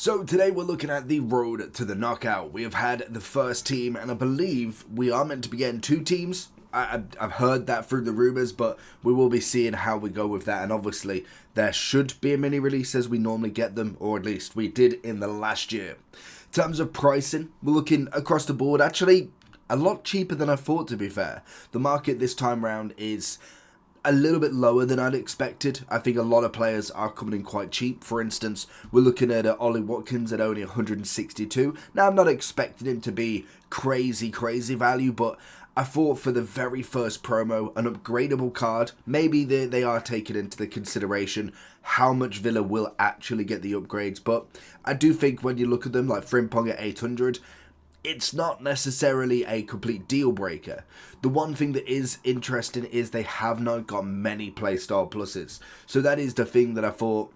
So today we're looking at the road to the knockout. We have had the first team, and I believe we are meant to be getting two teams. I've heard that through the rumours, but we will be seeing how we go with that. And obviously, there should be a mini release as we normally get them, or at least we did in the last year. In terms of pricing, we're looking across the board, actually a lot cheaper than I thought, to be fair. The market this time round is a little bit lower than I'd expected. I think a lot of players are coming in quite cheap. For instance, we're looking at Ollie Watkins at only 162. Now, I'm not expecting him to be crazy value, but I thought for the very first promo, an upgradable card, maybe they are taking into the consideration how much Villa will actually get the upgrades. But I do think when you look at them, like Frimpong at 800, it's not necessarily a complete deal breaker. The one thing that is interesting is they have not got many playstyle pluses. So that is the thing that I thought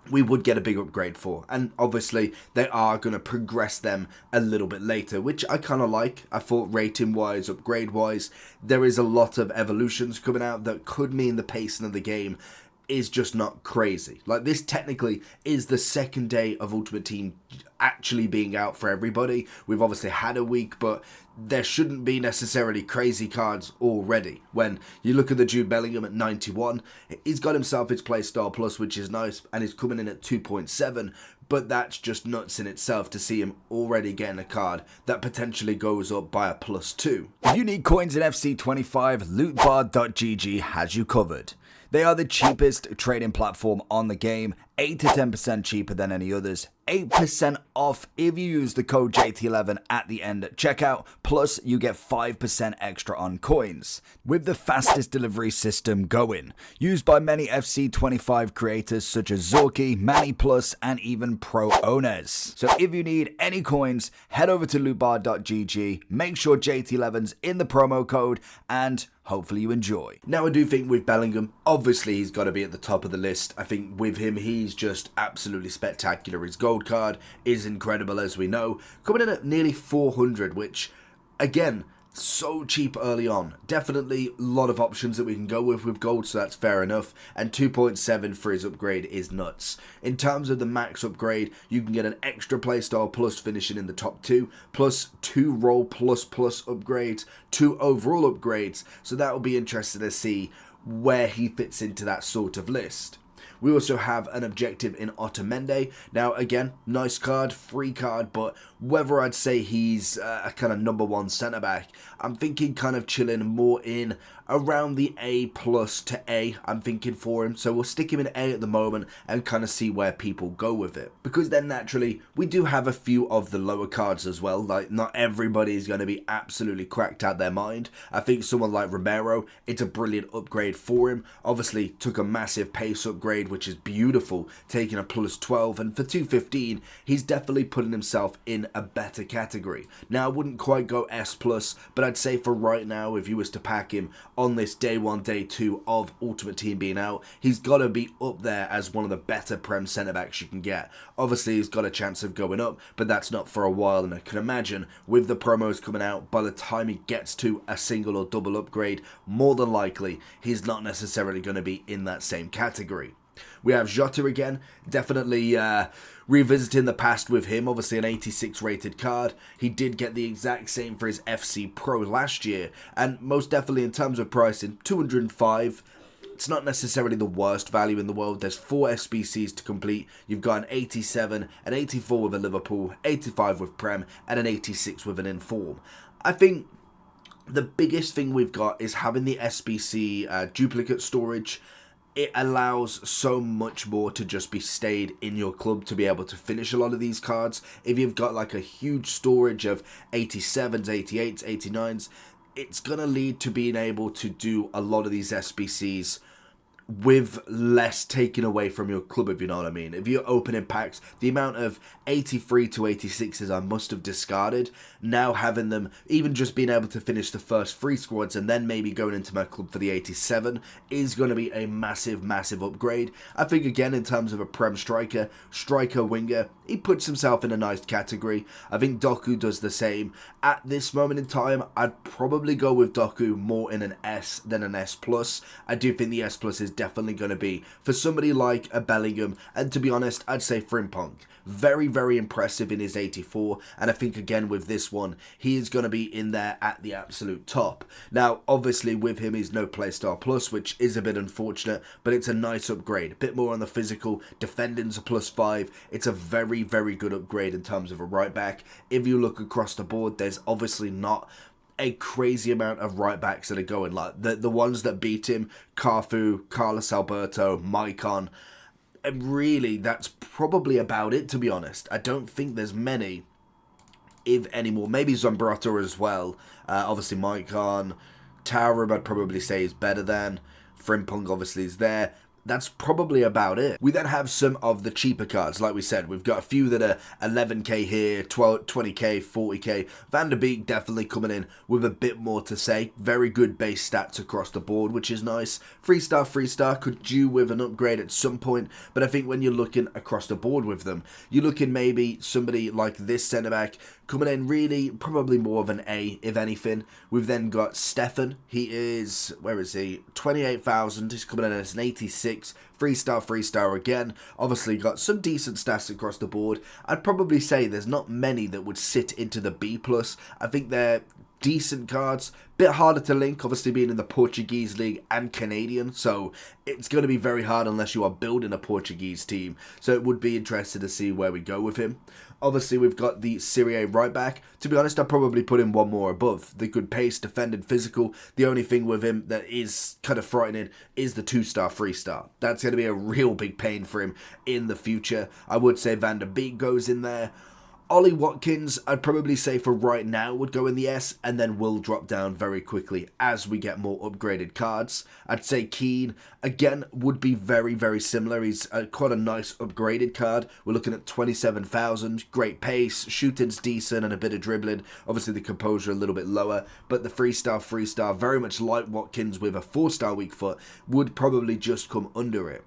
we would get a big upgrade for. And obviously they are going to progress them a little bit later, which I kind of like. I thought rating wise, upgrade wise, there is a lot of evolutions coming out that could mean the pacing of the game is just not crazy. Like, this technically is the second day of Ultimate Team actually being out for everybody. We've obviously had a week, but there shouldn't be necessarily crazy cards already. When you look at the Jude Bellingham at 91, he's got himself his Playstyle Plus, which is nice, and he's coming in at 2.7, but that's just nuts in itself to see him already getting a card that potentially goes up by a +2. If you need coins in FC25, lootbar.gg has you covered. They are the cheapest trading platform on the game, 8 to 10% cheaper than any others, 8% off if you use the code JT11 at the end at checkout, plus you get 5% extra on coins, with the fastest delivery system going, used by many FC25 creators such as Zorky, Manny Plus, and even pro owners. So if you need any coins, head over to lootbar.gg, make sure JT11's in the promo code, and hopefully you enjoy. Now, I do think with Bellingham, obviously he's got to be at the top of the list. I think with him, he's just absolutely spectacular. His gold card is incredible, as we know. Coming in at nearly 400, which, again, so cheap early on. Definitely a lot of options that we can go with gold, so that's fair enough. And 2.7 for his upgrade is nuts. In terms of the max upgrade, you can get an extra playstyle plus finishing in the top 2, plus 2 roll plus upgrades, 2 overall upgrades. So that will be interesting to see where he fits into that sort of list. We also have an objective in Otamendi. Now, again, nice card, free card, but whether I'd say he's a kind of number 1 centre-back, I'm thinking kind of chilling more in around the A+ to A, I'm thinking for him. So we'll stick him in A at the moment and kind of see where people go with it. Because then naturally, we do have a few of the lower cards as well. Like, not everybody is going to be absolutely cracked out their mind. I think someone like Romero, it's a brilliant upgrade for him. Obviously, took a massive pace upgrade, which is beautiful, taking a +12. And for 215, he's definitely putting himself in a better category. Now, I wouldn't quite go S+, but I'd say for right now, if you was to pack him on this day 1, day 2 of Ultimate Team being out, he's got to be up there as one of the better Prem centre-backs you can get. Obviously, he's got a chance of going up, but that's not for a while, and I can imagine with the promos coming out, by the time he gets to a single or double upgrade, more than likely, he's not necessarily going to be in that same category. We have Jota again, definitely revisiting the past with him, obviously an 86 rated card. He did get the exact same for his FC Pro last year, and most definitely in terms of pricing, 205. It's not necessarily the worst value in the world. There's 4 SBCs to complete. You've got an 87, an 84 with a Liverpool, 85 with Prem, and an 86 with an Inform. I think the biggest thing we've got is having the SBC duplicate storage. It allows so much more to just be stayed in your club to be able to finish a lot of these cards. If you've got like a huge storage of 87s, 88s, 89s, it's going to lead to being able to do a lot of these SBCs with less taken away from your club, if you know what I mean. If you're opening packs, the amount of 83 to 86s I must have discarded, now having them, even just being able to finish the first 3 squads and then maybe going into my club for the 87 is going to be a massive upgrade. I think again in terms of a Prem striker winger, he puts himself in a nice category. I think Doku does the same. At this moment in time, I'd probably go with Doku more in an S than an S+. I do think the S+ is definitely going to be for somebody like a Bellingham, and to be honest, I'd say Frimpong. Very, very impressive in his 84, and I think again with this one, he is going to be in there at the absolute top. Now, obviously with him he's no Playstyle Plus, which is a bit unfortunate, but it's a nice upgrade. A bit more on the physical, defending's a +5. It's a very, very good upgrade in terms of a right back. If you look across the board, there's obviously not a crazy amount of right backs that are going, like the ones that beat him, Carfu, Carlos Alberto, Maicon. And really, that's probably about it, to be honest. I don't think there's many, if any more. Maybe Zombrota as well. Obviously, Maicon. Tarum, I'd probably say, is better than. Frimpong, obviously, is there. That's probably about it. We then have some of the cheaper cards. Like we said, we've got a few that are 11k here, 20k, 40k. Van der Beek definitely coming in with a bit more to say. Very good base stats across the board, which is nice. 3-star, could do with an upgrade at some point. But I think when you're looking across the board with them, you're looking maybe somebody like this centre-back coming in really probably more of an A, if anything. We've then got Stefan. He is, where is he? 28,000. He's coming in as an 86. 3-star again. Obviously got some decent stats across the board. I'd probably say there's not many that would sit into the B+. I think they're decent cards. Bit harder to link, obviously being in the Portuguese league and Canadian, so it's going to be very hard unless you are building a Portuguese team. So it would be interesting to see where we go with him. Obviously, we've got the Serie A right back. To be honest, I'd probably put him one more above. The good pace, defending, physical. The only thing with him that is kind of frightening is the 2-star, 3-star. That's going to be a real big pain for him in the future. I would say Van der Beek goes in there. Ollie Watkins, I'd probably say for right now would go in the S, and then will drop down very quickly as we get more upgraded cards. I'd say Keane, again, would be very, very similar. He's quite a nice upgraded card. We're looking at 27,000, great pace, shooting's decent, and a bit of dribbling. Obviously the composure a little bit lower, but the 3-star, very much like Watkins with a 4-star weak foot, would probably just come under it.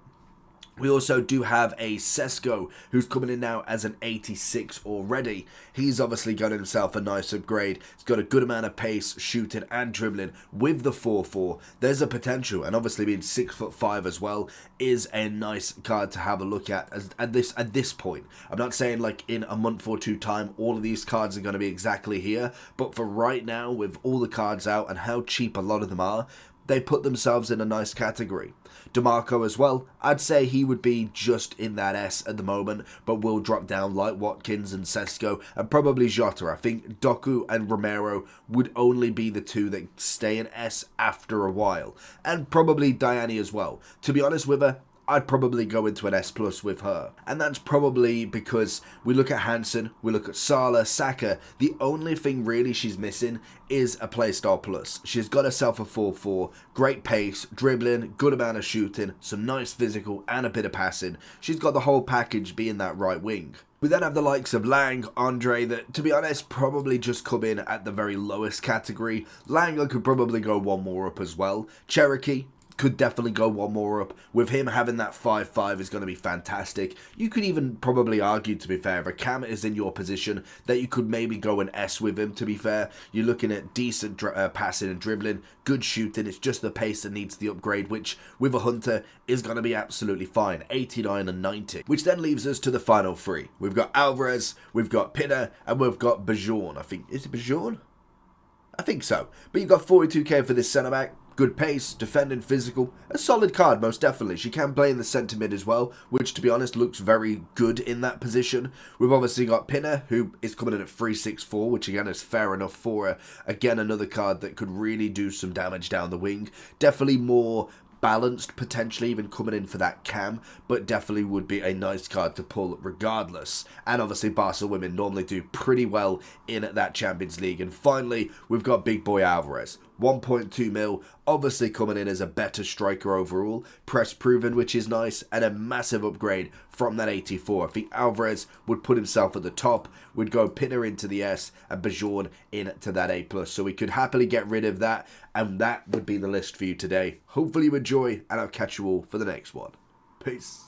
We also do have a Sesko, who's coming in now as an 86 already. He's obviously got himself a nice upgrade. He's got a good amount of pace, shooting and dribbling with the 4-4. There's a potential, and obviously being 6'5" as well is a nice card to have a look at at this point. I'm not saying like in a month or two time all of these cards are going to be exactly here, but for right now, with all the cards out and how cheap a lot of them are, they put themselves in a nice category. DeMarco as well, I'd say he would be just in that S at the moment, but will drop down like Watkins and Sesko, and probably Jota. I think Doku and Romero would only be the two that stay in S after a while, and probably Diani as well. To be honest with her, I'd probably go into an S+ with her. And that's probably because we look at Hansen, we look at Salah, Saka. The only thing really she's missing is a Playstyle Plus. She's got herself a 4-4, great pace, dribbling, good amount of shooting, some nice physical and a bit of passing. She's got the whole package being that right wing. We then have the likes of Lang, Andre, that, to be honest, probably just come in at the very lowest category. Lang, I could probably go one more up as well. Cherokee could definitely go one more up. With him having that 5-5 is going to be fantastic. You could even probably argue, to be fair, if a Cam is in your position, that you could maybe go an S with him, to be fair. You're looking at decent passing and dribbling, good shooting. It's just the pace that needs the upgrade, which with a Hunter is going to be absolutely fine. 89 and 90. Which then leaves us to the final three. We've got Alvarez, we've got Pinner, and we've got Bajorn. I think, is it Bajorn? I think so. But you've got 42k for this centre-back. Good pace, defending, physical. A solid card, most definitely. She can play in the centre mid as well, which, to be honest, looks very good in that position. We've obviously got Pinner, who is coming in at 3-6-4, which again is fair enough for her. Again, another card that could really do some damage down the wing. Definitely more balanced, potentially even coming in for that cam, but definitely would be a nice card to pull regardless. And obviously Barca women normally do pretty well in that Champions League. And finally, we've got big boy Alvarez. 1.2 mil, obviously coming in as a better striker overall, press proven, which is nice, and a massive upgrade from that 84. I think Alvarez would put himself at the top, would go Pinner into the S, and Bajorn into that A+. So we could happily get rid of that, and that would be the list for you today. Hopefully you enjoy, and I'll catch you all for the next one. Peace.